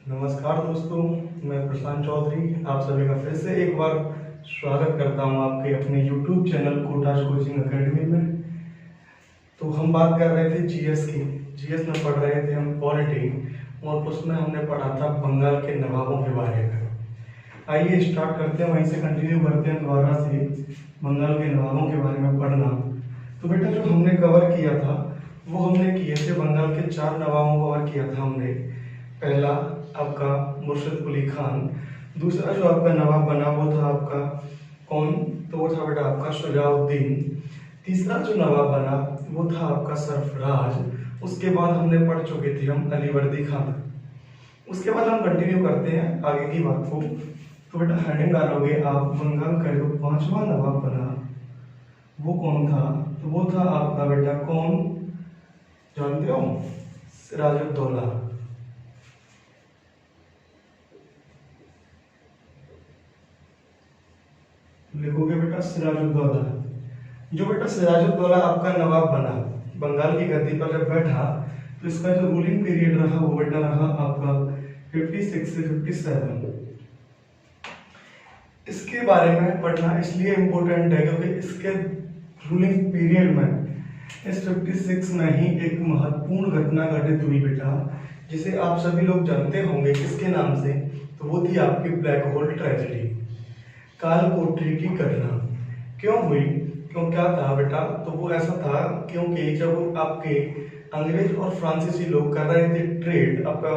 नमस्कार दोस्तों, मैं प्रशांत चौधरी आप सभी का फिर से एक बार स्वागत करता हूं आपके अपने YouTube channel Kota's coaching academy में। तो हम बात कर रहे थे जीएस की। जीएस में पढ़ रहे थे हम पॉलिटी, और उसमें हमने पढ़ा था बंगाल के नवाबों के बारे में। आइए स्टार्ट करते हैं, वहीं से कंटिन्यू करते हैं दोबारा से बंगाल के नवाबों के बारे में पढ़ना। तो बेटा जो हमने कवर किया था वो हमने किए थे बंगाल के 4 नवाबों को कवर किया था हमने। पहला आपका मुर्शिद कुली खान, दूसरा जो आपका नवाब बना वो था आपका कौन, तो वो था बेटा आपका शुजाउद्दीन। तीसरा जो नवाब बना वो था आपका सरफराज। उसके बाद हमने पढ़ चुके थे हम अलीवर्दी खान। उसके बाद हम कंटिन्यू करते हैं आगे की बात को। तो बेटा हेडिंग डालोगे आप, बंगाल का जो 5वां नवाब बना वो कौन था, तो वो था आपका बेटा कौन, जानते हो, सिराजुद्दौला। लिखोगे बेटा सिराजुद्दौला। जो बेटा सिराजुद्दौला आपका नवाब बना, बंगाल की गद्दी पर जब बैठा, तो इसका जो रूलिंग पीरियड रहा वो बेटा रहा आपका 56 से 57। इसके बारे में पढ़ना इसलिए इम्पोर्टेंट है क्योंकि इसके रूलिंग पीरियड में इस 56 में ही एक महत्वपूर्ण घटना घटित हुई बेटा, जिसे आप सभी लोग जानते होंगे किसके नाम से, तो वो थी आपकी ब्लैक होल ट्रेजेडी, काल कोठरी की घटना। क्यों हुई, क्यों, क्या था बेटा, तो वो ऐसा था क्योंकि जब आपके अंग्रेज और फ्रांसीसी लोग कर रहे थे ट्रेड आपका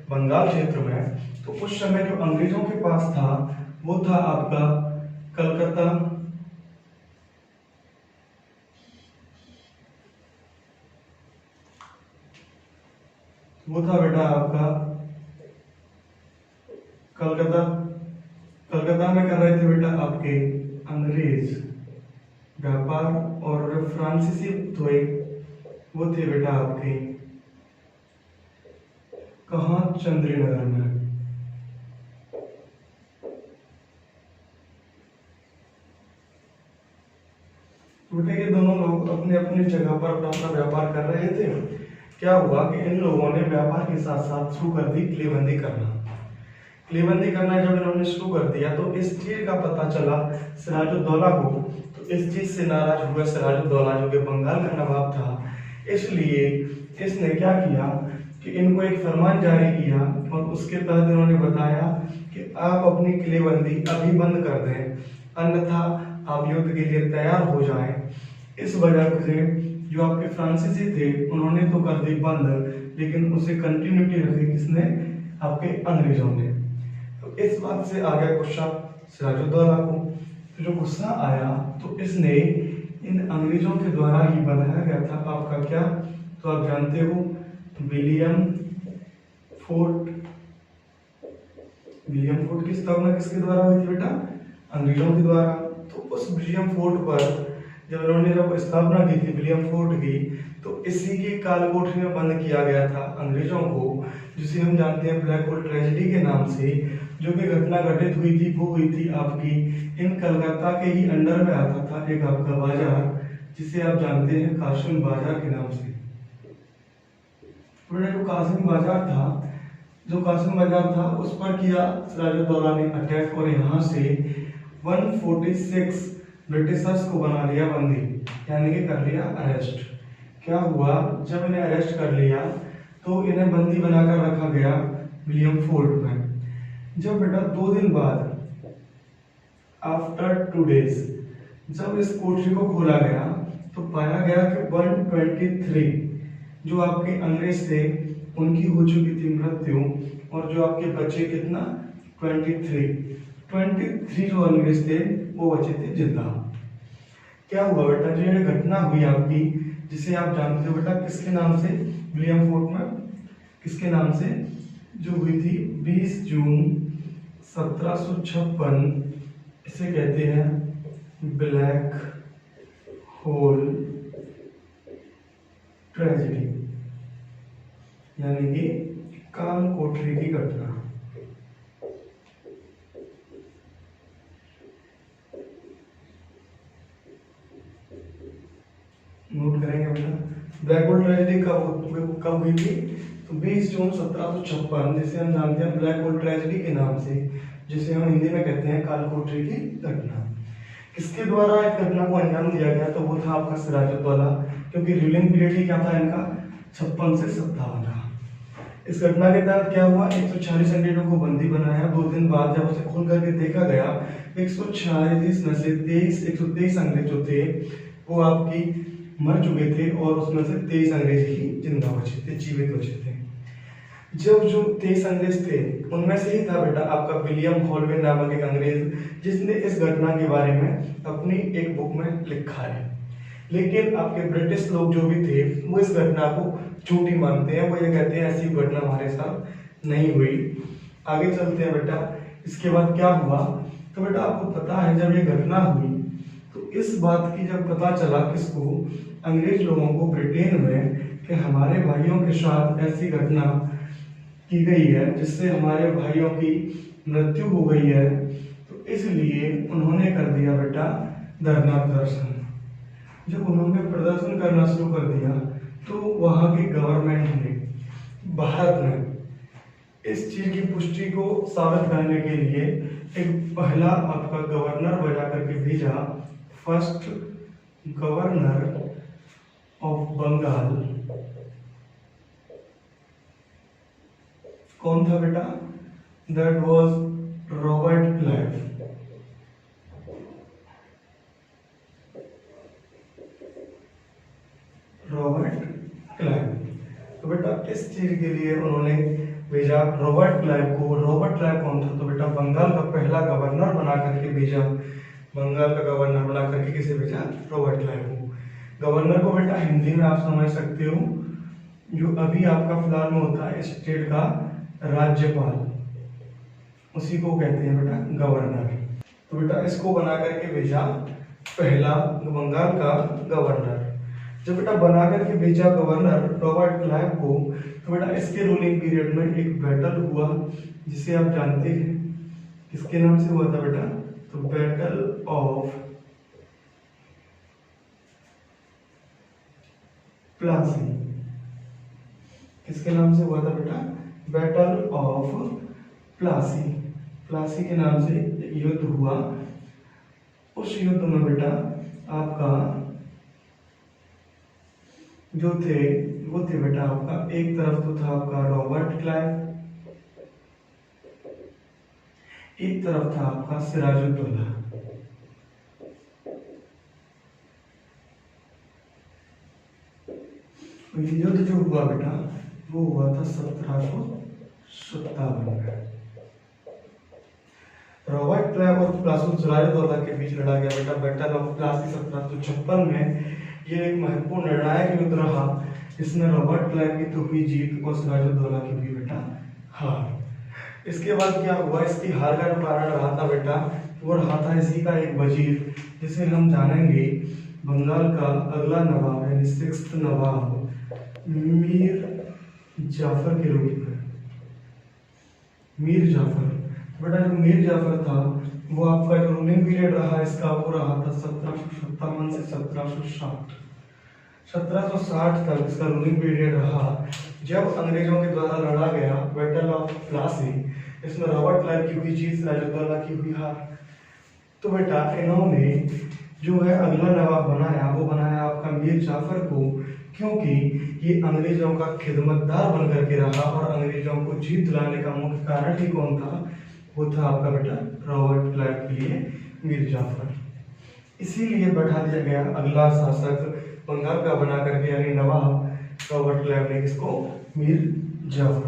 बंगाल क्षेत्र में, तो उस समय जो अंग्रेजों के पास था वो था आपका कलकत्ता, वो था बेटा आपका कलकत्ता। कलकत्ता में कर रहे थे बेटा आपके अंग्रेज व्यापार, और जो फ्रांसीसी थे वो थे बेटा आपके कहाँ, चंद्रीनगर में। बेटा ये दोनों लोग अपने अपनी जगह पर अपना अपना व्यापार कर रहे थे। क्या हुआ कि इन लोगों ने व्यापार के साथ साथ शुरू कर दी किलेबंदी करना। किलेबंदी करना जब इन्होंने शुरू कर दिया तो इस चीज का पता चला सिराजुद्दौला को, तो इस चीज से नाराज हुआ सिराजुद्दौला जो कि बंगाल का नवाब था। इसलिए इसने क्या किया कि इनको एक फरमान जारी किया, और उसके तहत इन्होंने बताया कि आप अपनी किलेबंदी अभी बंद कर दें, अन्यथा आप युद्ध के लिए तैयार हो जाएं। इस वजह से जो आपके फ्रांसीसी थे उन्होंने तो कर दी बंद, लेकिन उसे कंटिन्यूटी रखी किसने, आपके अंग्रेजों ने। तो इस बात से आ गया गुस्सा सिराजुद्दौला को। तो जो गुस्सा आया तो इसने इन अंग्रेजों के द्वारा ही बनाया गया था आपका क्या, तो आप जानते हो विलियम फोर्ट। विलियम फोर्ट की स्थापना किसके द्वारा हुई थी बेटा, अंग्रेजों के द्वारा। तो उस विलियम फोर्ट पर जब इन्होंने जब स्थापना की थी विलियम फोर्ट की, तो इसी के काल कोठरी में बंद किया गया था अंग्रेजों को, जिसे हम जानते हैं ब्लैक होल ट्रेजेडी के नाम से। जो भी घटना घटित हुई थी वो हुई थी आपकी इन कलकत्ता के ही अंडर में आता था एक आपका बाजार, जिसे आप जानते हैं कासिम बाजार के नाम से। जो कासिम बाजार था, जो कासिम बाजार था उस पर किया सिराजुद्दौला ने अटैक, और यहाँ से 146 ब्रिटिशर्स को बना लिया बंदी, यानी कि कर लिया अरेस्ट। क्या हुआ, जब इन्हें अरेस्ट कर लिया तो इन्हें बंदी बनाकर रखा गया विलियम फोर्ट में। जब बेटा 2 दिन बाद, आफ्टर 2 डेज, जब इस कोठरी को खोला गया तो पाया गया कि 123 जो आपके अंग्रेज थे उनकी हो चुकी थी मृत्यु, और जो आपके बचे कितना, 23 जो अंग्रेज थे वो बचे थे जिंदा। क्या हुआ बेटा, जो ये घटना हुई आपकी, जिसे आप जानते हो बेटा किसके नाम से, विलियम फोर्ट में किसके नाम से, जो हुई थी 20 जून 1756, इसे कहते हैं ब्लैक होल ट्रेजेडी, यानी कि काल कोठरी की घटना। नोट करेंगे बेटा, ब्लैक होल ट्रेजेडी कब हुई थी, तो 20 जून 1756, जिसे हम जानते हैं ब्लैक होल ट्रेजेडी के नाम से, जिसे हम हिंदी में कहते हैं कालकोठरी की घटना, किसके द्वारा इस घटना को अंजाम दिया गया? तो वो था आपका सिराजुद्दौला, क्योंकि रूलिंग पीरियड ही क्या था इनका? 56 से 57 का। इस घटना के तहत क्या हुआ? 146 अंग्रेजों को बंदी बनाया। 2 दिन बाद जब उसे खोल करके देखा गया, 146 में से 123 अंग्रेज जो थे वो आपकी मर चुके थे और उसमें से 23 अंग्रेज ही जिंदा बचे थे, जीवित बचे थे। जब जो 23 अंग्रेज थे उनमें से ही था बेटा आपका विलियम हॉलवे नामक एक अंग्रेज, जिसने इस घटना के बारे में अपनी एक बुक में लिखा है। लेकिन आपके ब्रिटिश लोग जो भी थे वो इस घटना को झूठी मानते हैं। वो ये कहते हैं ऐसी घटना हमारे साथ नहीं हुई। आगे चलते हैं बेटा। इसके बाद क्या हुआ? तो बेटा आपको पता है जब ये घटना हुई तो इस बात की जब पता चला किसको? अंग्रेज लोगों को ब्रिटेन में, कि हमारे भाइयों के साथ ऐसी घटना की गई है जिससे हमारे भाइयों की मृत्यु हो गई है, तो इसलिए उन्होंने कर दिया बेटा धरना प्रदर्शन। जब उन्होंने प्रदर्शन करना शुरू कर दिया तो वहां की गवर्नमेंट ने, भारत ने इस चीज की पुष्टि को साबित करने के लिए एक पहला आपका गवर्नर बजा करके भेजा, फर्स्ट गवर्नर ऑफ बंगाल। कौन था बेटा? That was Robert Clive. Robert Clive. तो बेटा इस चीज के लिए उन्होंने भेजा रॉबर्ट क्लाइव को। रॉबर्ट क्लाइव कौन था? तो बेटा बंगाल का पहला गवर्नर बना करके भेजा। बंगाल का गवर्नर बना करके किसे भेजा? रॉबर्ट क्लाइव को। गवर्नर को बेटा हिंदी में आप समझ सकते हो, जो अभी आपका फिलहाल में होता है स्टेट का राज्यपाल, उसी को कहते हैं बेटा गवर्नर। तो बेटा इसको बना करके भेजा पहला बंगाल का गवर्नर। जब बेटा बना करके भेजा गवर्नर रॉबर्ट क्लाइव को, तो बेटा इसके रूलिंग पीरियड में एक बैटल हुआ जिसे आप जानते हैं, किसके नाम से हुआ था बेटा? तो बैटल ऑफ प्लासी। किसके नाम से हुआ था बेटा? Battle of Plassey. प्लासी के नाम से युद्ध हुआ। उस युद्ध में बेटा आपका जो थे वो थे बेटा आपका, एक तरफ तो था आपका रॉबर्ट क्लाइव, एक तरफ था आपका सिराजुद्दौला। ये युद्ध जो हुआ बेटा वो हुआ था 1757 में। रॉबर्ट क्लाइव और सिराजुद्दौला के बीच लड़ा गया बेटा बैटल ऑफ प्लासी 1756 में। ये एक महत्वपूर्ण निर्णायक युद्ध रहा, इसमें रॉबर्ट क्लाइव की तो हुई जीत और सिराजुद्दौला की भी बेटा हार। इसके बाद क्या हुआ? इसकी हार का जो कारण रहा था बेटा वो रहा था इसी का एक वजीर, जिसे हम जानेंगे बंगाल का अगला नवाब यानी 6th नवाब मीर जाफर के रूप में। मीर जाफर बेटा जो मीर जाफर था वो आपका जो रूलिंग पीरियड रहा इसका वो रहा था 1757 से 1760। 1760 तक इसका रूलिंग पीरियड रहा। जब अंग्रेजों के द्वारा लड़ा गया बैटल ऑफ प्लासी, इसमें रॉबर्ट क्लाइव की हुई जीत, सिराजुद्दौला की हुई हार। तो बेटा इन्होंने जो है अगला नवाब बनाया, वो बनाया आपका मीर जाफर को, क्योंकि ये अंग्रेजों का खिदमतगार बन करके रहा और अंग्रेजों को जीत दिलाने का मुख्य कारण ही कौन था? वो था आपका बेटा रॉबर्ट क्लाइव के लिए मीर जाफर। इसीलिए बैठा दिया गया अगला शासक बंगाल का बना करके यानी नवाब रॉबर्ट क्लाइव ने किसको? मीर जाफर को।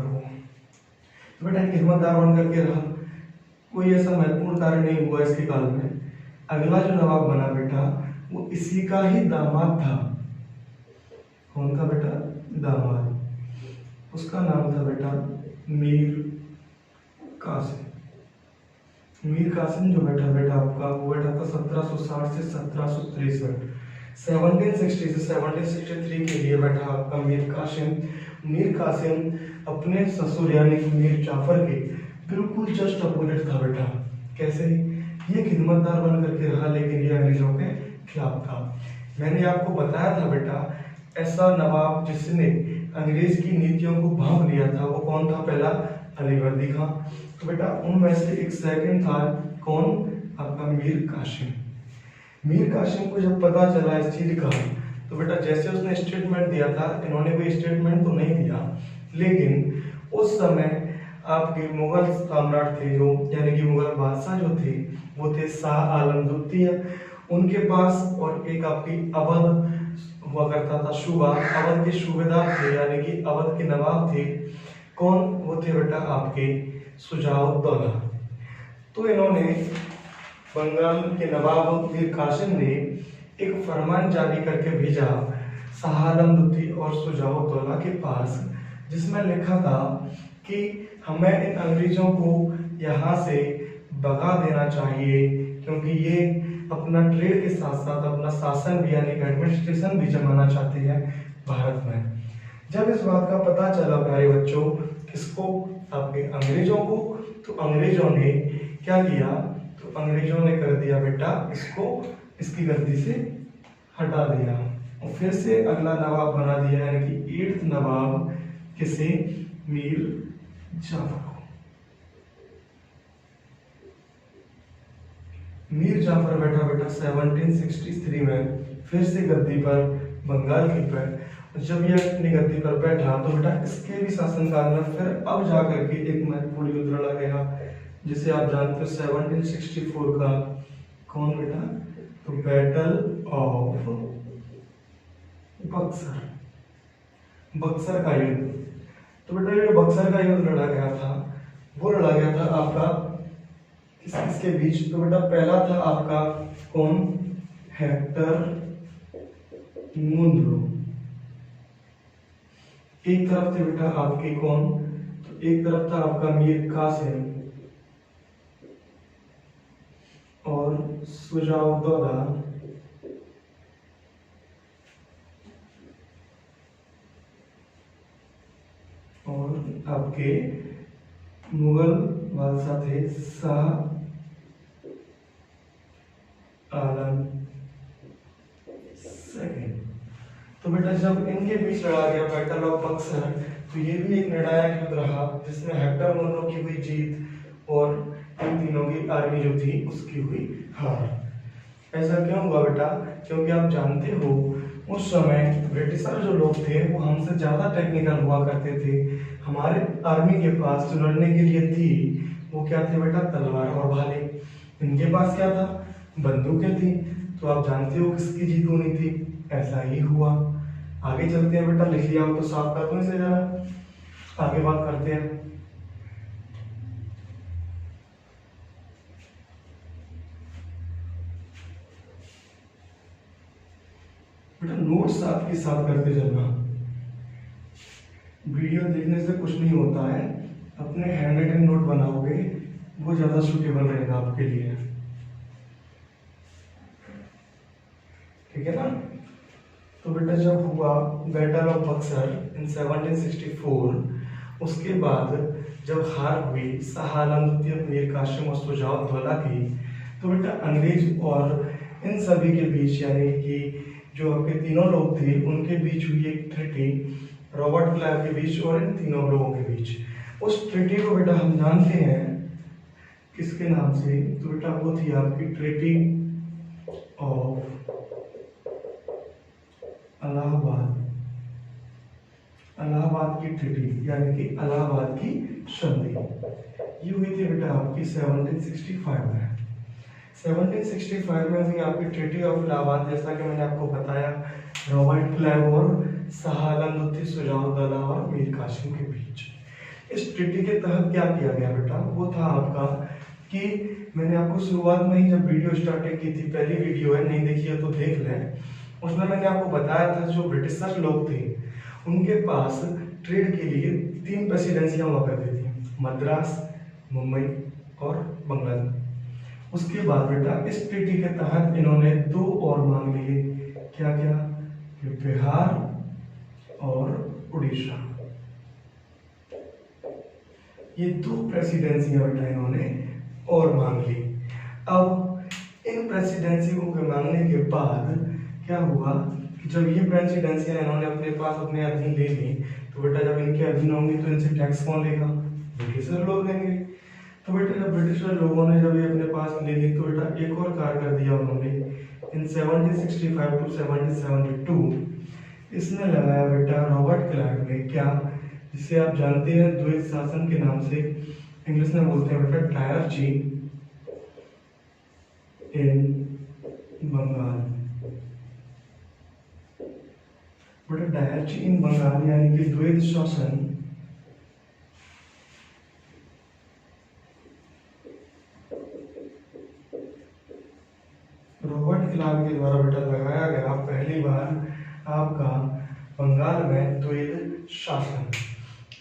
तो बेटा खिदमतगार बन करके रहा, कोई ऐसा महत्वपूर्ण कार्य नहीं हुआ इसके काल में। अगला जो नवाब बना बेटा वो इसी का ही दामाद था। कौन था बेटा? दामाद। उसका नाम था बेटा मीर कासिम। मीर कासिम जो बेटा आपका वो बेटा था 1760 से 1763। 1760 से 1763 के लिए बैठा आपका मीर कासिम अपने ससुर यानी मीर जाफर के बिल्कुल जस्ट अपोजिट था बेटा। कैसे? ये खिदमतगार बन करके रहा लेकिन ये अंग्रेजों के खिलाफ था। मैंने आपको बताया था बेटा ऐसा नवाब जिसने अंग्रेज की नीतियों को भांप लिया था वो कौन था? पहला अलीवर्दी खां। तो बेटा उनमें से एक सेकंड था कौन? आपका मीर कासिम। मीर कासिम को जब पता चला इस चीज का, तो बेटा जैसे उसने स्टेटमेंट दिया था, इन्होंने कोई स्टेटमेंट तो नहीं दिया, लेकिन उस समय आपके मुगल सम्राट थे जो, यानी कि मुगल बादशाह जो थे वो थे शाह आलम द्वितीय, उनके पास और एक आपकी अवध हुआ करता था सूबा, अवध के सूबेदार थे यानी कि अवध के नवाब थे। कौन? वो थे बेटा आपके शुजाउद्दौला। तो इन्होंने बंगाल के नवाब मीर कासिम ने एक फरमान जारी करके भेजा शाह आलम द्वितीय और शुजाउद्दौला के पास, जिसमें लिखा था कि हमें इन अंग्रेजों को यहाँ से भगा देना चाहिए, क्योंकि ये अपना ट्रेड के साथ साथ अपना शासन भी यानी एडमिनिस्ट्रेशन भी जमाना चाहते हैं भारत में। जब इस बात का पता चला प्यारे बच्चों, किसको? आपके अंग्रेजों को। तो अंग्रेजों ने क्या किया? तो अंग्रेजों ने कर दिया बेटा इसको इसकी गद्दी से हटा दिया और फिर से अगला नवाब बना दिया, यानी कि 8th नवाब किसे? मीर जाफर को। मीर जाफर बैठा बेटा 1763 में फिर से गद्दी पर, बंगाल की पर। जब यह अपनी गद्दी पर बैठा तो बेटा इसके भी शासनकाल में फिर अब जाकर के एक महत्वपूर्ण युद्ध लड़ा गया, जिसे आप जानते हो 1764 का। कौन बेटा? तो बैटल ऑफ बक्सर, बक्सर का युद्ध। तो बेटा ये बक्सर का युद्ध लड़ा गया था, वो लड़ा गया था आपका किसके बीच? तो बेटा पहला था आपका कौन? Hector Munro. एक तरफ थे बेटा आपके कौन? तो एक तरफ था आपका मीर कासिम और शुजाउद्दौला, और आपके मुगल बादशाह थे शाह आलम सेकंड। तो बेटा जब इनके बीच लड़ा गया बैटल ऑफ बक्सर, तो ये भी एक निर्णायक युद्ध रहा, जिसमें हेक्टर मुनरो की हुई जीत और इन तीनों की आर्मी जो थी उसकी हुई हार। ऐसा क्यों हुआ बेटा? क्योंकि आप जानते हो उस समय ब्रिटिशर जो लोग थे वो हमसे ज्यादा टेक्निकल हुआ करते थे। हमारे आर्मी के पास जो लड़ने के लिए थी वो क्या थे बेटा? तलवार और भाले। इनके पास क्या था? बंदूकें थी। तो आप जानते हो किसकी जीत होनी थी। ऐसा ही हुआ। आगे चलते हैं बेटा, लिख लिया आप तो साफ कर दो इसे जरा, आगे बात करते हैं। बेटा नोट्स आपके साथ करते चलना, वीडियो देखने से कुछ नहीं होता है, अपने हैंड राइटिंग नोट बनाओगे वो ज्यादा सुटेबल रहेगा आपके लिए, ठीक है ना। तो बेटा जब हुआ बैटल ऑफ बक्सर इन 1764, उसके बाद जब हार हुई शाह आलम द्वितीय, मीर कासिम और शुजाउद्दौला की, तो बेटा अंग्रेज और इन सभी के बीच यानी कि जो आपके तीनों लोग थे उनके बीच हुई एक ट्रीटी, रॉबर्ट क्लाइव के बीच और इन तीनों लोगों के बीच। उस ट्रीटी को बेटा हम जानते हैं किसके नाम से? तो बेटा वो थी आपकी ट्रीटी ऑफ इलाहाबाद। इलाहाबाद की ट्रीटी यानी कि इलाहाबाद की संधि, ये हुई थी बेटा आपकी 1765 में। 1765 में हुई आपकी ट्रीटी ऑफ इलाहाबाद, जैसा कि मैंने आपको बताया, रॉबर्ट क्लाइव और शाह आलम द्वितीय, शुजाउद्दौला और मीर कासिम के बीच। इस ट्रीटी के तहत क्या किया गया बेटा? वो था आपका कि मैंने आपको शुरुआत में ही जब वीडियो स्टार्टिंग की थी, पहली वीडियो है, नहीं देखी है तो देख लें, उसमें मैंने आपको बताया था जो ब्रिटिशर लोग थे उनके पास ट्रेड के लिए 3 प्रेसिडेंसियां हुआ करती थी, मद्रास, मुंबई और बंगाल। उसके बाद बेटा इस ट्रीटी के तहत इन्होंने 2 और मांग लिए। क्या क्या? बिहार और उड़ीसा, ये 2 प्रेसिडेंसियां बेटा इन्होंने और मांग ली। अब इन प्रेसिडेंसियों के मांगने के बाद क्या हुआ कि जब ये प्रेसिडेंसियां इन्होंने अपने पास अपने अधीन ले ली, तो बेटा जब इनके अधीन होंगी तो इनसे टैक्स कौन लेगा? ब्रिटिशर लोग लेंगे। तो बेटा जब ब्रिटिशर लोगों ने जब ये अपने पास ले ली, तो बेटा एक और कार्य कर दिया उन्होंने इन 1765 टू 1772। इसने लगाया बेटा रॉबर्ट क्लाइव ने, क्या, जिसे आप जानते हैं द्वैत शासन के नाम से, इंग्लिश में बोलते हैं बेटा डायरची इन बंगाल। बेटा डायरची इन बंगाल यानी कि द्वैत शासन रॉबर्ट क्लाइव के द्वारा बेटा लगाया गया पहली बार आपका बंगाल में द्वैत शासन।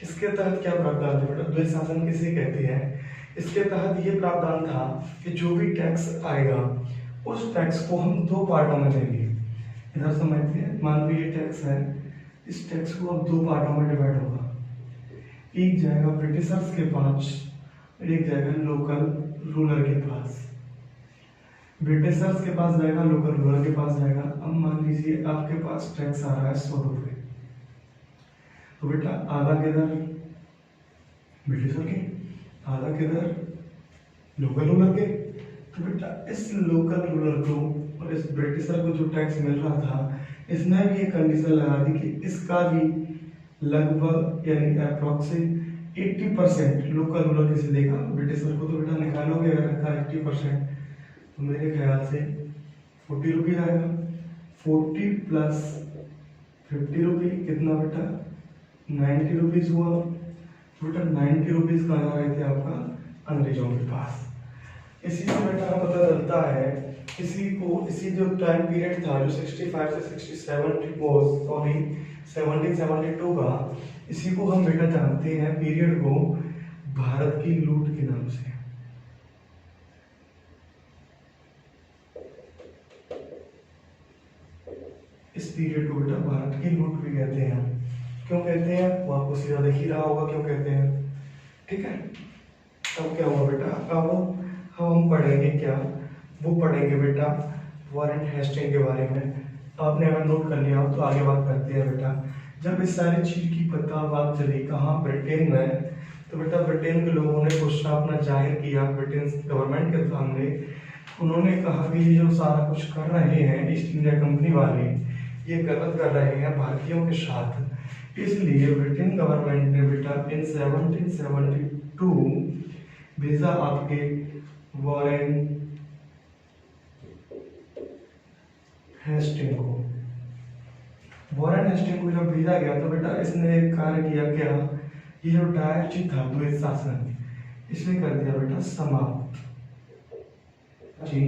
इसके तहत क्या प्रावधान था बेटा? द्वैत शासन किसे कहते हैं? इसके तहत ये प्रावधान था कि जो भी टैक्स आएगा उस टैक्स को हम दो पार्टों में देंगे। इधर समझते हैं, मान लो ये टैक्स है, इस टैक्स को अब दो पार्टों में डिवाइड होगा। एक जाएगा ब्रिटिशर्स के पास, एक जाएगा लोकल रूलर के पास। ब्रिटिशर्स के पास जाएगा, लोकल रूलर के पास जाएगा। अब मान लीजिए आपके पास टैक्स आ रहा है 100 रुपये, तो बेटा आधा किधर ब्रिटिशर के, आधा किधर लोकल रूलर के। तो बेटा इस लोकल रूलर को और इस ब्रिटिशर को जो टैक्स मिल रहा था, इसने भी एक कंडीशन लगा दी कि इसका भी लगभग यानी अप्रोक्सीमेट 80% लोकल रूलर किसे देगा? ब्रिटिशर को। तो बेटा निकालोगे अगर रखा 80%, तो मेरे ख्याल से 40 रुपीज आएगा। 40 प्लस 50 रुपीज कितना बेटा? 90 रुपीज हुआ। तो बेटा 90 रुपीज कहाँ आए थे आपका? अंग्रेजों के पास। इसी से बेटा पता चलता है, इसी जो टाइम पीरियड था जो 65 से 1772 का, इसी को हम बेटा जानते हैं पीरियड को भारत की लूट के नाम से। इस पीरियड को बेटा भारत की लूट भी कहते हैं। क्यों कहते हैं वो आपको सीधा दिख ही रहा होगा क्यों कहते हैं, ठीक है। अब क्या हुआ बेटा, अब हम पढ़ेंगे क्या, वो पढ़ेंगे बेटा वॉरेन हेस्टिंग के बारे में। आपने अगर नोट कर लिया हो तो आगे बात करते हैं बेटा। जब इस सारी चीज की पता बात चली कहाँ, ब्रिटेन में, तो बेटा ब्रिटेन के लोगों ने गुस्सा अपना जाहिर किया ब्रिटेन गवर्नमेंट के सामने। उन्होंने कहा कि ये जो सारा कुछ कर रहे हैं ईस्ट इंडिया कंपनी वाले, ये गलत कर रहे हैं भारतीयों के साथ। इसलिए ब्रिटेन गवर्नमेंट ने बेटा इन 1772 भेजा आपके वॉरेन हेस्टिंग को। वॉरेन हेस्टिंग को जब भेजा गया तो बेटा इसने एक कार्य किया, क्या, ये जो डायरची था द्वैत शासन, इसने कर दिया बेटा समाप्त। जी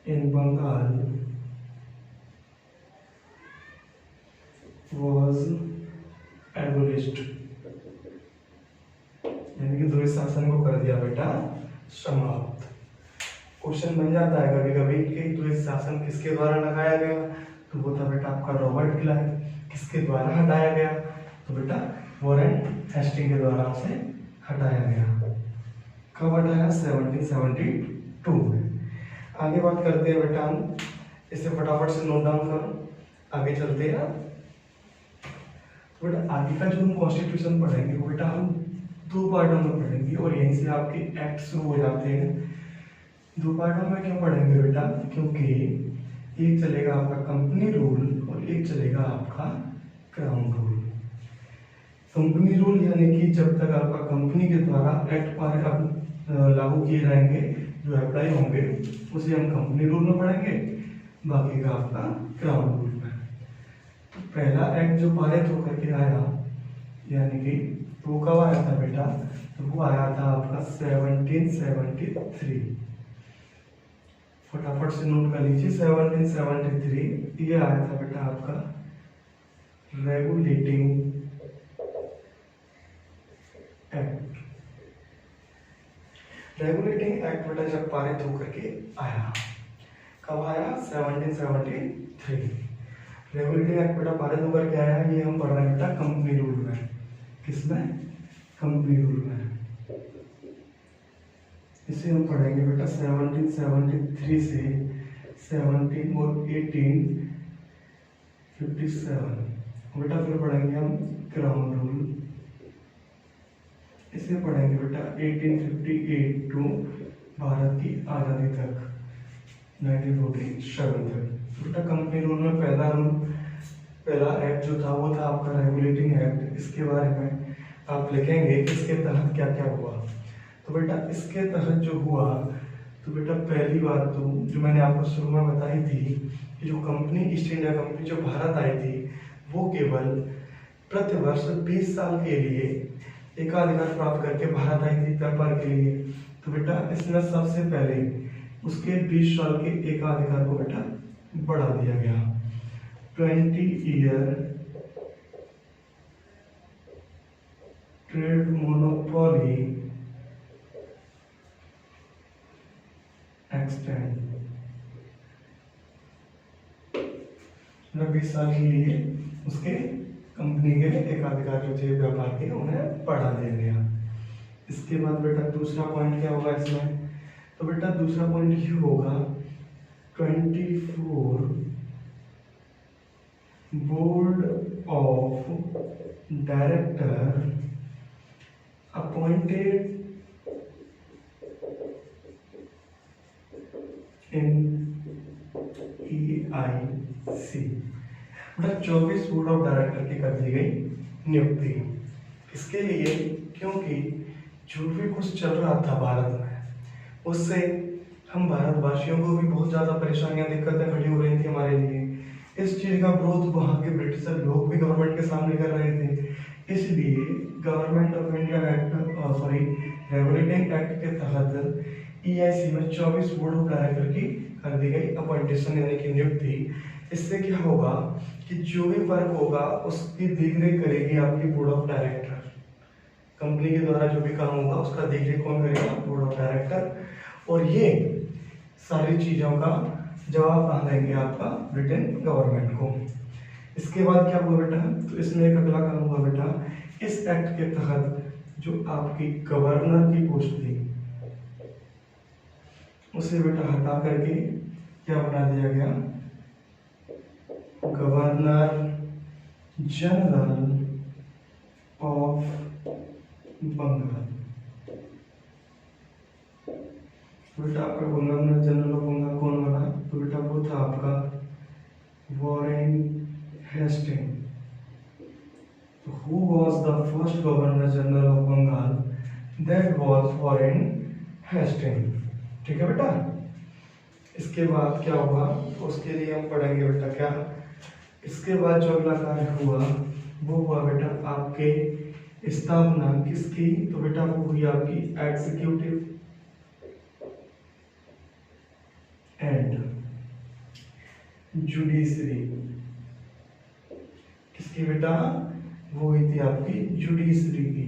इन बंगाल was abolished, यानी कि द्वैत शासन को कर दिया बेटा समाप्त। क्वेश्चन बन जाता है कभी कभी कि द्वैत शासन किसके द्वारा लगाया गया, तो वो था बेटा आपका रॉबर्ट क्लाइव। किसके द्वारा हटाया गया, तो बेटा वॉरेन हेस्टिंग के द्वारा उसे हटाया गया। कब हटाया? 1772 में। आगे बात करते हैं बेटा हम, इसे फटाफट से नोट डाउन करो, आगे चलते हैं। बेटा आगे का जो हम कॉन्स्टिट्यूशन पढ़ेंगे वो बेटा हम दो पार्टों में पढ़ेंगे, और यहीं से आपके एक्ट शुरू हो जाते हैं। दो पार्टों में क्यों पढ़ेंगे बेटा? क्योंकि एक चलेगा आपका कंपनी रूल और एक चलेगा आपका क्राउन रूल। कंपनी रूल यानी कि जब तक आपका कंपनी के द्वारा एक्ट लागू किए जाएंगे, जो अप्लाई होंगे, उसे हम कंपनी रूल में पढ़ेंगे, बाकी का आपका क्राउन रूल में। तो पहला एक्ट जो पारित होकर के आया, यानी कि वो कब आया था बेटा? तो वो आया था आपका 1773। फटाफट से नोट कर लीजिए 1773। ये आया था बेटा आपका रेगुलेटिंग एक्ट। रेगुलेटिंग एक्ट बेटा जब पारित होकर के आया, कब आया? 1773। रेगुलेटिंग एक्ट बेटा पारित होकर के आया, ये हम पढ़ रहे हैं बेटा कंपनी रूल में। किसमें? कंपनी रूल में। इसे हम पढ़ेंगे बेटा 1773 से 1857। बेटा फिर पढ़ेंगे हम क्राउन रूल, इसे पढ़ेंगे बेटा 1858 टू भारत की आज़ादी तक 1947 तक। बेटा कंपनी रूल में पहला एक्ट जो था वो था आपका रेगुलेटिंग एक्ट। इसके बारे में आप लिखेंगे कि इसके तहत क्या क्या हुआ। तो बेटा इसके तहत जो हुआ, तो बेटा पहली बात तो जो मैंने आपको शुरू में बताई थी कि जो कंपनी ईस्ट इंडिया कंपनी जो भारत आई थी वो केवल प्रतिवर्ष 20 साल के लिए एकाधिकार प्राप्त करके भारत आई थी व्यापार के लिए। तो बेटा इसमें सबसे पहले उसके 20 साल के एकाधिकार को बेटा बढ़ा दिया गया। 20-year ट्रेड मोनोपोली एक्सटेंड, 20 साल के लिए उसके कंपनी के एकाधिकार जो थे व्यापार के उन्हें बढ़ा दिया गया। इसके बाद बेटा दूसरा पॉइंट क्या होगा इसमें, तो बेटा दूसरा पॉइंट ये होगा 24 board of director appointed in EIC। बेटा 24 बोर्ड ऑफ डायरेक्टर की कर दी गई नियुक्ति। इसके लिए क्योंकि जो भी कुछ चल रहा था भारत में उससे हम भारतवासियों को भी बहुत ज़्यादा परेशानियां दिक्कतें खड़ी हो रही थी हमारे लिए। इस चीज़ का विरोध वहाँ के ब्रिटिशर लोग भी गवर्नमेंट के सामने कर रहे थे। इसलिए government of India act regulating act के तहत EIC में 24 बोर्ड ऑफ डायरेक्टर की कर दी गई अपॉइंटेशन यानी कि नियुक्ति। इससे क्या होगा कि जो भी वर्क होगा उसकी देखरेख करेगी आपकी बोर्ड ऑफ डायरेक्टर। कंपनी के द्वारा जो भी काम होगा उसका देखरेख कौन करेगा, बोर्ड ऑफ डायरेक्टर। और ये सारी चीज़ों का जवाब कहाँ देंगे, आपका ब्रिटेन गवर्नमेंट को। इसके बाद क्या हुआ बेटा, तो इसमें एक अगला काम हुआ बेटा, इस एक्ट के तहत जो आपकी गवर्नर की पोस्ट थी उसे बेटा हटा करके क्या बना दिया गया, गवर्नर जनरल ऑफ बंगाल। बेटा आपका गवर्नर जनरल ऑफ बंगाल कौन बना, तो बेटा वो था आपका Warren Hasting. Who was the first governor general of Bengal? That was Warren Hastings। ठीक है बेटा। इसके बाद क्या हुआ, तो उसके लिए हम पढ़ेंगे बेटा क्या, इसके बाद जो अगला कार्य हुआ वो हुआ बेटा आपके स्थापना किसकी, तो बेटा वो हुई आपकी एग्जीक्यूटिव एंड जुडिशरी। किसकी बेटा, वो हुई थी आपकी जुडिशरी की।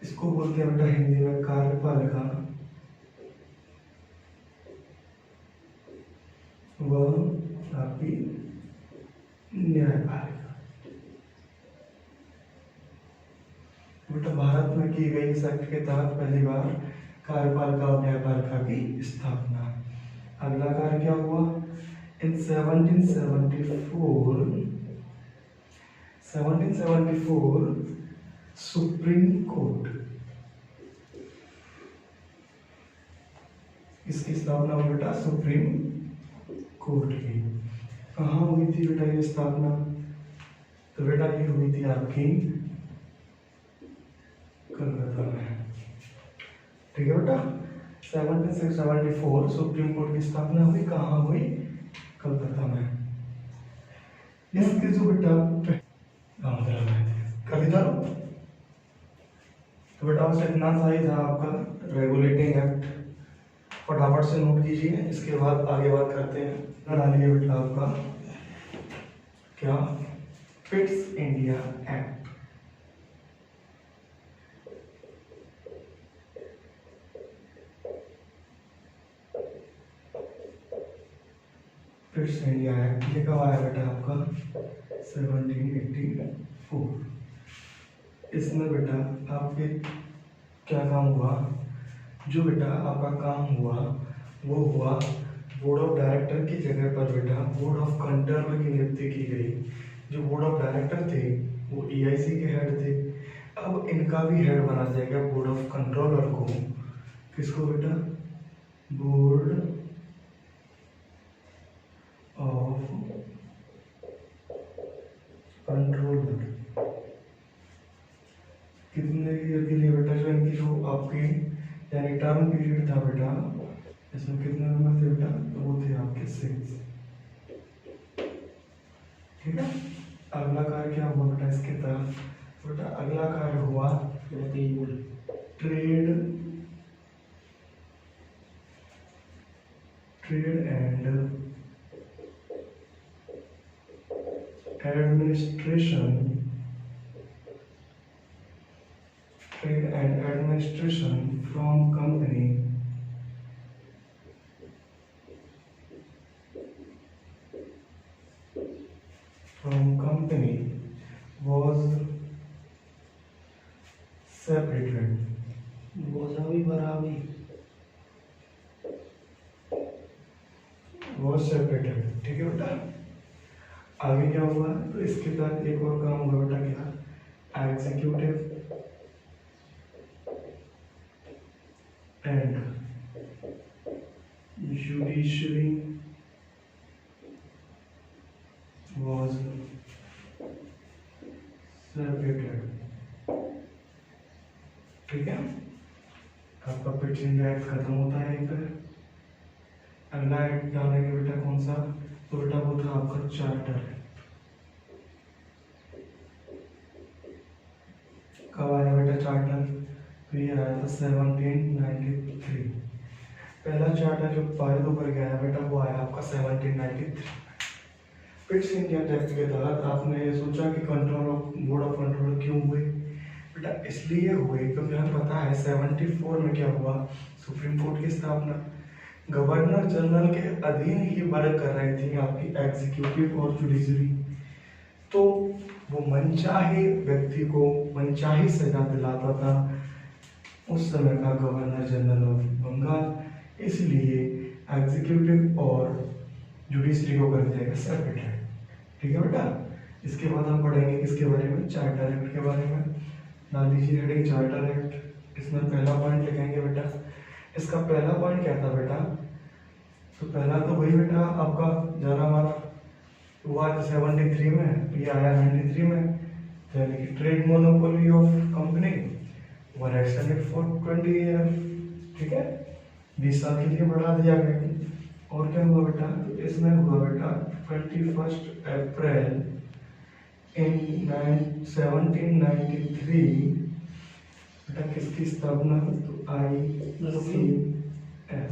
इसको बोलते हैं बेटा हिंदी में कार्यपालिका व आपकी न्यायपालिका। बेटा भारत में की गई इस एक्ट के तहत पहली बार कार्यपालिका और न्यायपालिका की स्थापना। अगला कार्य क्या हुआ, in 1774 सुप्रीम कोर्ट, इसकी स्थापना हुई बेटा सुप्रीम कोर्ट की। कहाँ हुई थी बेटा ये स्थापना, तो बेटा ये हुई थी आपकी कलकत्ता में। ठीक है बेटा, 1774 सुप्रीम कोर्ट की स्थापना हुई, कहाँ हुई, कलकत्ता में। इसके जो बेटा कर दिया, तो बेटा बस इतना सा ही था आपका रेगुलेटिंग एक्ट। फटाफट से नोट कीजिए, इसके बाद आगे बात करते हैं। डालिए बेटा आपका क्या, Pitt's India act. Pitt's India act ये कब आया बेटा आपका, 1784। इसमें बेटा आपके क्या काम हुआ, जो बेटा आपका काम हुआ वो हुआ बोर्ड ऑफ डायरेक्टर की जगह पर बेटा बोर्ड ऑफ कंट्रोलर की नियुक्ति की गई। जो बोर्ड ऑफ डायरेक्टर थे वो ईआईसी के हेड थे। अब इनका भी हेड बना जाएगा बोर्ड ऑफ कंट्रोलर को। किसको बेटा? Board of controller. कितने ईयर के लिए बेटा? जो इनकी जो आपकी यानी टर्म पीरियड था बेटा, इसमें कितने नंबर थे बेटा? तो वो थे आपके 6। ठीक है। अगला कार्य क्या हुआ बेटा इसके तहत? बेटा अगला कार्य हुआ trade and administration from company was separated। ठीक है बेटा। आगे क्या हुआ? तो इसके साथ एक और काम हुआ बेटा, क्या? Executive and judiciary was separated। ठीक है। आपका पिटिशन एक्ट खत्म होता है यहीं पर। अगला एक्ट डालेंगे बेटा कौन सा? तो बेटा वो था आपका चार्टर। कब आया बेटा चार्टर? तो ये आया था 1793। पहला चार्टर जो पारित होकर गया है बेटा वो आया आपका 1793। पिट्स इंडिया एक्ट के तहत आपने सोचा कि बोर्ड ऑफ कंट्रोल क्यों हुए बेटा? इसलिए हुए क्योंकि हमें पता है 74 में क्या हुआ? सुप्रीम कोर्ट की स्थापना। गवर्नर जनरल के अधीन ही वर्क कर रही थी आपकी एग्जीक्यूटिव और जुडिशरी। तो वो मनचाहे व्यक्ति को मनचाही सजा दिलाता था उस समय का गवर्नर जनरल ऑफ बंगाल। इसलिए एग्जीक्यूटिव और जुडिशरी को कर दिया सेपरेटेड। ठीक है बेटा। इसके बाद हम पढ़ेंगे किसके बारे में? चार्टर एक्ट के बारे में। डाल दीजिए हेडिंग चार्टर एक्ट। इसमें पहला पॉइंट लिखेंगे बेटा। इसका पहला पॉइंट क्या था बेटा? तो पहला तो वही बेटा आपका जाना माना हुआ 73 में, ये आया 93 में। यानी कि trade monopoly of company were extended for 20 year. ठीक है, 20 साल के लिए बढ़ा दिया गया। और क्या हुआ बेटा? तो इसमें हुआ बेटा 21 अप्रैल इन 1793 बेटा किसकी स्थापना? तो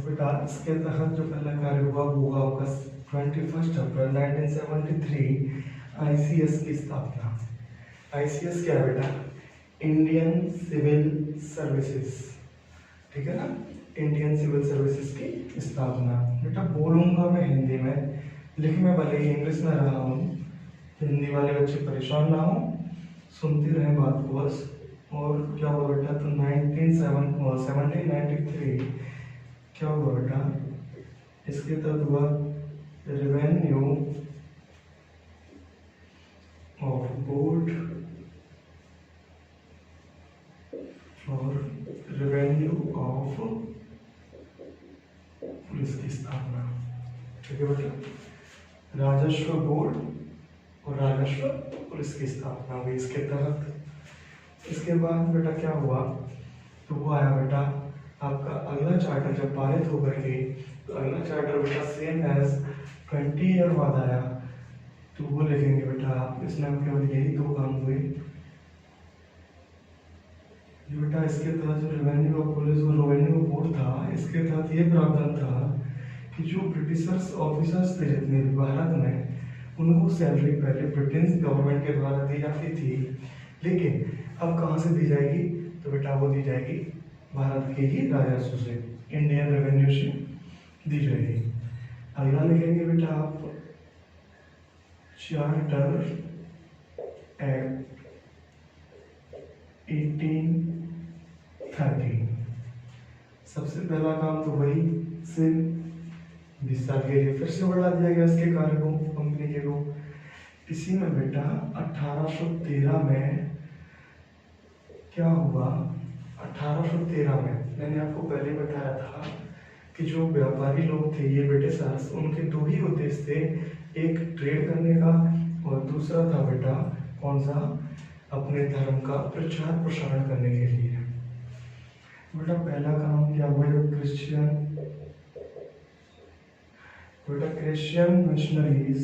बेटा इसके तहत जो पहला कार्य हुआ वो हुआ आपका 21 अप्रैल 1973 आईसीएस की स्थापना। आईसीएस क्या है बेटा? Indian civil services. ठीक है ना, इंडियन सिविल सर्विसेज की स्थापना। बेटा बोलूंगा मैं हिंदी में, लेकिन मैं भले ही इंग्लिश में रहा हूँ, हिंदी वाले बच्चे परेशान ना हो, सुनते रहे बात को बस। और क्या हुआ बेटा? तो 1793 क्या हुआ बेटा? इसके तहत हुआ रेवेन्यू ऑफ बोर्ड और रेवेन्यू ऑफ पुलिस की स्थापना। ठीक है बेटा, राजस्व बोर्ड और राजस्व पुलिस की स्थापना हुई इसके तहत। इसके बाद बेटा क्या हुआ? तो वो आया बेटा आपका अगला चार्टर जब पारित होकर के, तो अगला चार्टर बेटा सेम एज 20 ईयर बाद आया। तो वो लिखेंगे बेटा आप, इसमें केवल यही दो काम हुए बेटा। इसके तहत जो रेवेन्यू ऑफ पुलिस और रेवेन्यू बोर्ड था, इसके तहत ये प्रावधान था कि जो ब्रिटिशर्स ऑफिसर्स थे जितने भी भारत में, उनको सैलरी पहले ब्रिटिश गवर्नमेंट के द्वारा दी जाती थी, लेकिन अब कहाँ से दी जाएगी? तो बेटा वो दी जाएगी भारत के ही राजस्व से, इंडियन रेवेन्यू से दी जाएगी। अगला लिखेंगे बेटा आप चार्टर एक्ट 1813। सबसे पहला काम तो वही से 20 साल के लिए फिर से बढ़ा दिया गया इसके कार्य को, कंपनी के को। इसी में बेटा 1813 में क्या हुआ, 1813 में मैंने आपको पहले बताया था कि जो व्यापारी लोग थे ये ब्रिटिशर्स, उनके दो ही उद्देश्य थे, एक ट्रेड करने का और दूसरा था बेटा कौन सा, अपने धर्म का प्रचार प्रसारण करने के लिए। बेटा पहला काम क्या हुआ, जो क्रिश्चियन मिशनरीज,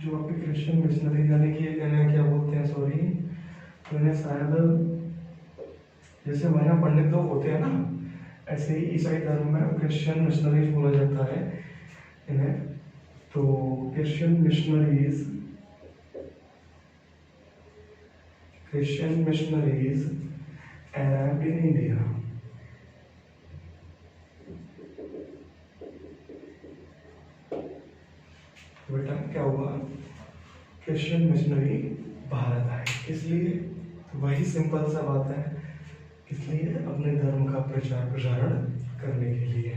जो आपके क्रिश्चियन मिशनरी यानी कि इन्हें क्या बोलते हैं, सॉरी, तो इन्हें शायद जैसे हमारे यहाँ पंडित लोग होते हैं ना, ऐसे ही ईसाई धर्म में क्रिश्चियन मिशनरीज बोला जाता है इन्हें। तो Christian missionaries arrived in India. बेटा क्या हुआ, क्रिश्चियन मिशनरी भारत आए, इसलिए तो वही सिंपल सा बात है, इसलिए अपने धर्म का प्रचार प्रसारण करने के लिए।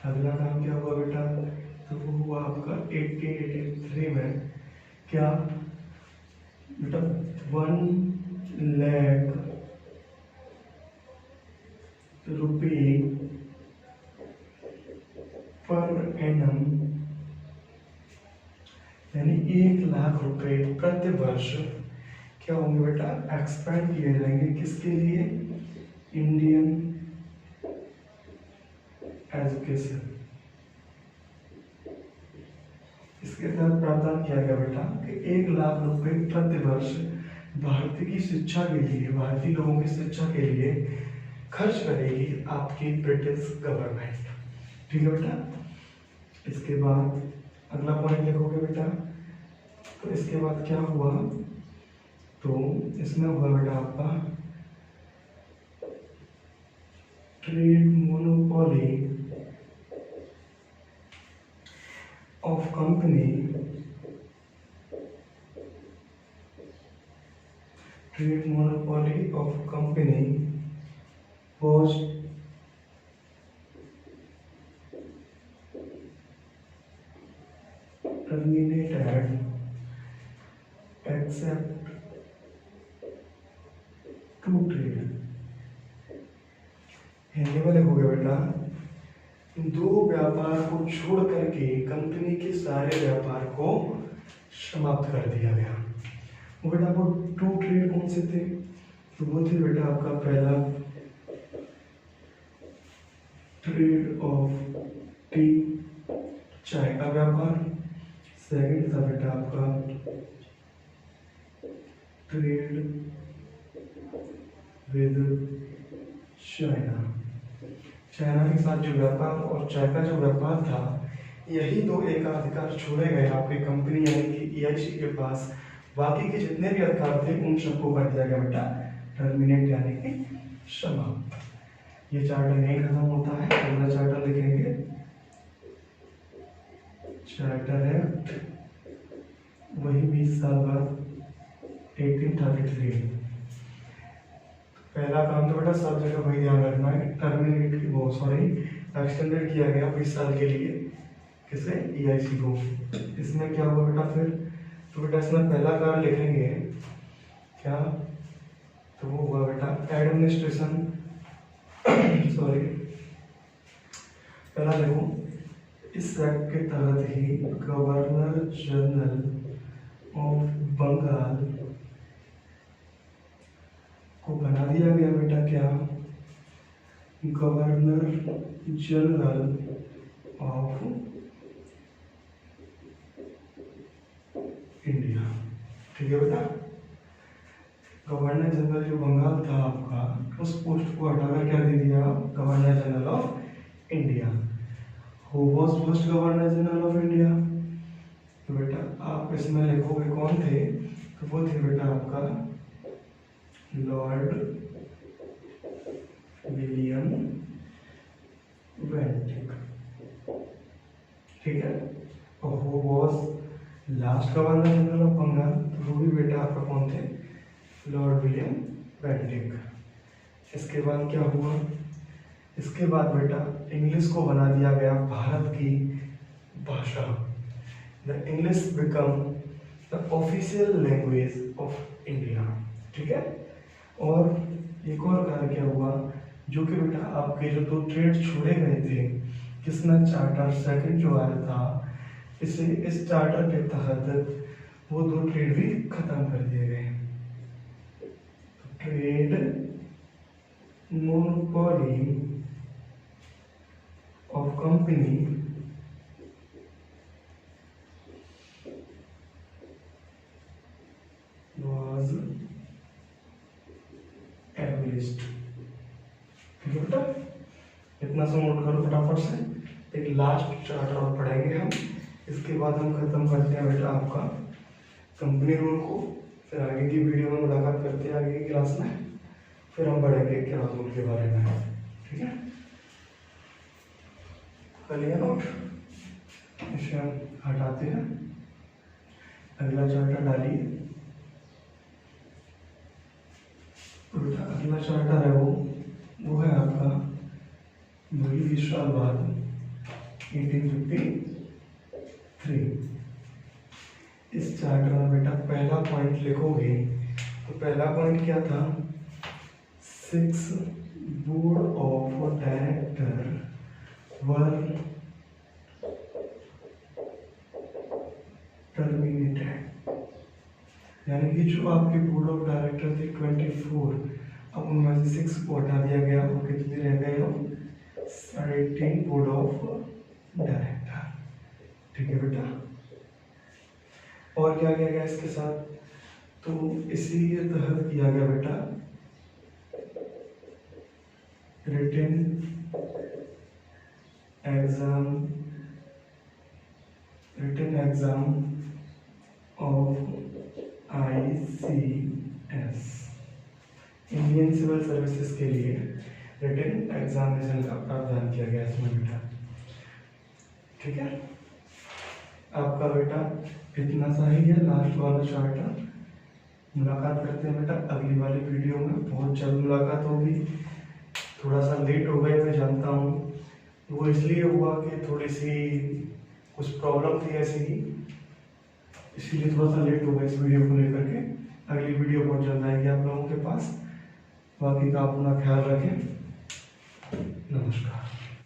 अगला काम क्या हुआ बेटा, तो वो हुआ आपका 1883 में क्या बेटा, 1 लाख रुपये पर एनम, यानी 1 लाख रुपए प्रति वर्ष क्या होंगे बेटा, एक्सपेंड किए जाएंगे, किसके लिए, इंडियन एजुकेशन। इसके तहत प्रावधान किया गया बेटा कि 1 लाख रुपए प्रति वर्ष भारतीय की शिक्षा के लिए, भारतीय लोगों की शिक्षा के लिए खर्च करेगी आपकी ब्रिटिश गवर्नमेंट। ठीक है बेटा। इसके बाद अगला पॉइंट लिखोगे बेटा, तो इसके बाद क्या हुआ, तो इसमें हुआ बेटा आपका trade monopoly of company, trade monopoly of company was terminated except to trade। Hindi में लिखोगे बेटा, दो व्यापार को छोड़ करके कंपनी के सारे व्यापार को समाप्त कर दिया गया। वो बेटा वो 2 ट्रेड कौन से थे, तो वो थे बेटा आपका पहला ट्रेड ऑफ टी, चाय का व्यापार, सेकंड था बेटा आपका ट्रेड विद चाइना। चाइना के साथ जो व्यापार और चाय का जो व्यापार था, यही दो एकाधिकार छोड़े गए आपकी कंपनी यानी कि EIC के पास। बाकी के जितने भी अधिकार थे उन सबको कर दिया गया बेटा टर्मिनेट यानी कि समाप्त। ये चार्टर नहीं खत्म होता है, अगला चार्टर लिखेंगे चार्टर एक्ट, वही 20 साल बाद 1833। पहला काम तो बेटा सब जगह वही ध्यान रखना है, टर्मिनेट एक्सटेंडेड किया गया 20 साल के लिए, किसे, EIC को। इसमें क्या हुआ बेटा फिर, तो बेटा इसमें पहला कार्य लिखेंगे क्या, तो वो हुआ बेटा एडमिनिस्ट्रेशन, सॉरी पहला देखो, इस एक्ट के तहत ही गवर्नर जनरल ऑफ बंगाल को बना दिया गया बेटा क्या, गवर्नर जनरल ऑफ इंडिया। ठीक है बेटा। गवर्नर जनरल जो बंगाल था आपका, उस पोस्ट को हटाकर क्या दे दिया, governor general of India. Who was first governor general of India, तो बेटा आप इसमें लिखोगे कौन थे, तो वो थे बेटा आपका लॉर्ड विलियम बेंटिक। ठीक है। और who was last governor general of Bengal, वो भी बेटा आपका कौन थे? Lord William Bentinck. इसके बाद क्या हुआ? इसके बाद बेटा इंग्लिश को बना दिया गया भारत की भाषा। The English become the official language of India. ठीक है। और एक और कार्य क्या हुआ, जो कि बेटा आपके जो 2 ट्रेड छोड़े गए थे, किसना चार्टर सेकंड जो आया था, इस चार्टर के तहत वो 2 ट्रेड भी खत्म कर दिए गए। Trade monopoly of company was established। ठीक है बेटा, इतना सा नोट करो फटाफट से। एक लास्ट चार्टर और पढ़ेंगे हम, इसके बाद हम खत्म करते हैं बेटा आपका कंपनी रूल को। फिर आगे की वीडियो में मुलाकात करते हैं आगे की क्लास में, फिर हम बढ़ेंगे क्रॉस रूल के बारे में। ठीक है, कर लिया नोट? इसे हम हटाते हैं, अगला चार्टर डालिए। तो बेटा अगला चार्टर है वो है आपका वही 20 साल बाद 1853। इस चार्टर में बेटा पहला पॉइंट लिखोगे तो पहला पॉइंट क्या था? 6 board of director were terminated. यानी कि जो आपके बोर्ड ऑफ डायरेक्टर थे 24, अब उनमें से 6 को हटा दिया गया, वो कितने रह गए? 18 बोर्ड ऑफ डायरेक्टर। ठीक है बेटा, और क्या किया गया इसके साथ? तो इसी के तहत किया गया बेटा written exam of ICS, Indian civil services के लिए रिटन एग्जामिनेशन का प्रावधान किया गया इसमें बेटा। ठीक है, आपका बेटा इतना सा ही है लास्ट वाला चार्टर। मुलाकात करते हैं बेटा अगली वाली वीडियो में, बहुत जल्द मुलाकात होगी। थोड़ा सा लेट हो गए मैं जानता हूँ, वो इसलिए हुआ कि थोड़ी सी कुछ प्रॉब्लम थी ऐसी ही, इसीलिए थोड़ा सा लेट हो गया इस वीडियो को लेकर के। अगली वीडियो बहुत जल्द आएगी आप लोगों के पास। बाकी का अपना ख्याल रखें। नमस्कार।